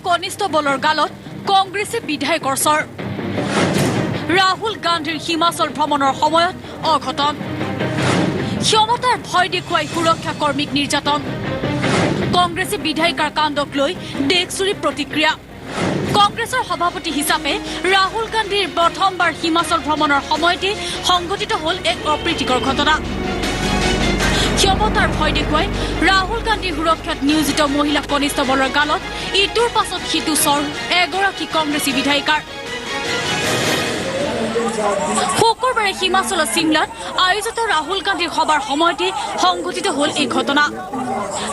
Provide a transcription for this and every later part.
কনিষ্ঠবলৰ গালত কংগ্ৰেছী বিধায়কৰ চৰ ৰাহুল গান্ধীৰ হিমাচল ভ্ৰমণৰ সময়ত অঘটন ক্ষমতাৰ ভয় দেখুৱাই সুৰক্ষা কৰ্মীক নিৰ্যাতন কংগ্ৰেছী বিধায়িকাৰ কাণ্ডক লৈ দেশজুৰি প্ৰতিক্ৰিয়া কংগ্ৰেছৰ সভাপতি হিচাপে ৰাহুল গান্ধীৰ প্ৰথমবাৰ হিমাচল ভ্ৰমণৰ সময়তে সংঘটিত হ'ল এক অপ্ৰীতিকৰ ঘটনা ক্ষমতাৰ ভয় দেখুৱাই ৰাহুল গান্ধীৰ সুৰক্ষাত নিয়োজিত মহিলা কনিষ্ঠবলৰ গালত ইটোৰ পাছত সিটো চৰ এগৰাকী কংগ্ৰেছী বিধায়িকাৰ শুকুৰবাৰে হিমাচলৰ চিমলাত আয়োজিত ৰাহুল গান্ধীৰ সভাৰ সময়তে সংঘটিত হ'ল এই ঘটনা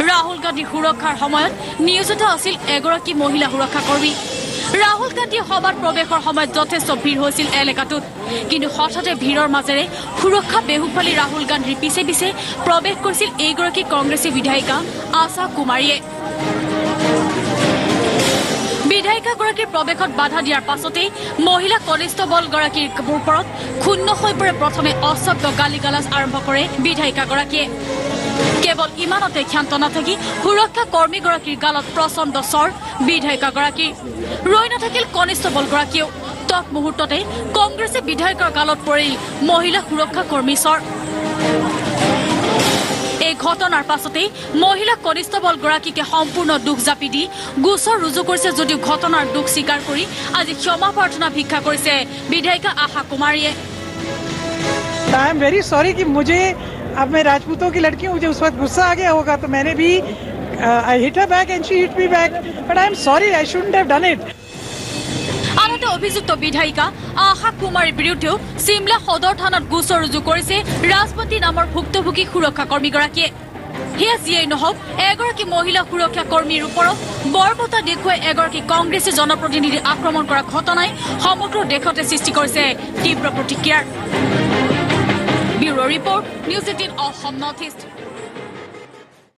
ৰাহুল গান্ধীৰ সুৰক্ষাৰ সময়ত নিয়োজিত আছিল এগৰাকী মহিলা সুৰক্ষা কৰ্মী ৰাহুল গান্ধীৰ সভাত প্ৰৱেশৰ সময়ত যথেষ্ট ভিৰ হৈছিল এলেকাটোত কিন্তু হঠাতে ভিৰৰ মাজেৰে সুৰক্ষা বেহুক ফালি ৰাহুল গান্ধীৰ পিছে পিছে প্ৰৱেশ কৰিছিল এইগৰাকী কংগ্ৰেছী বিধায়িকা আশা কুমাৰীয়ে বিধায়িকাগৰাকীৰ প্ৰৱেশত বাধা দিয়াৰ পাছতেই মহিলা কনিষ্ঠবলগৰাকীৰ ওপৰত ক্ষুণ্ণ হৈ পৰে প্ৰথমে অশব্দ গালিগালাজ আৰম্ভ কৰে বিধায়িকাগৰাকীয়ে কেৱল ইমানতে ক্ষান্ত নাথাকি সুৰক্ষা কৰ্মীগৰাকীৰ গালত প্ৰচণ্ড চৰ বিধায়িকাগৰাকীৰ ৰৈ নাথাকিল কনিষ্ঠবলগৰাকীয়েও তৎমুহূৰ্ততে কংগ্ৰেছী বিধায়িকাৰ গালত পৰিল মহিলা সুৰক্ষা কৰ্মী চৰ এই ঘটনাৰ পাছতেই মহিলা কনিষ্ঠবলগৰাকীকে সম্পূৰ্ণ দুখ জাপি দি গোচৰ ৰুজু কৰিছে যদিও ঘটনাৰ দুখ স্বীকাৰ কৰি আজি ক্ষমা প্ৰাৰ্থনা ভিক্ষা কৰিছে বিধায়িকা আশা কুমাৰীয়ে आई एम वेरी सॉरी कि मुझे अब मैं राजपूतों की लड़की हूँ मुझे उस वक्त गुस्सा आ गया होगा तो मैंने भी I hit her back and she hit me back but I am sorry I shouldn't have done it আনহাতে অভিযুক্ত বিধায়িকা আশা কুমাৰীৰ বিৰুদ্ধেও চিমলা সদৰ থানাত গোচৰ ৰুজু কৰিছে ৰাজপতি নামৰ ভুক্তভোগী সুৰক্ষা কৰ্মীগৰাকীয়ে সেয়া যিয়েই নহওক এগৰাকী মহিলা সুৰক্ষা কৰ্মীৰ ওপৰত বৰ্বৰতা দেখুৱাই এগৰাকী কংগ্ৰেছী জনপ্ৰতিনিধি আক্ৰমণ কৰা ঘটনাই সমগ্ৰ দেশতে সৃষ্টি কৰিছে তীব্ৰ প্ৰতিক্ৰিয়াৰ bureau' report news 18 Assam north east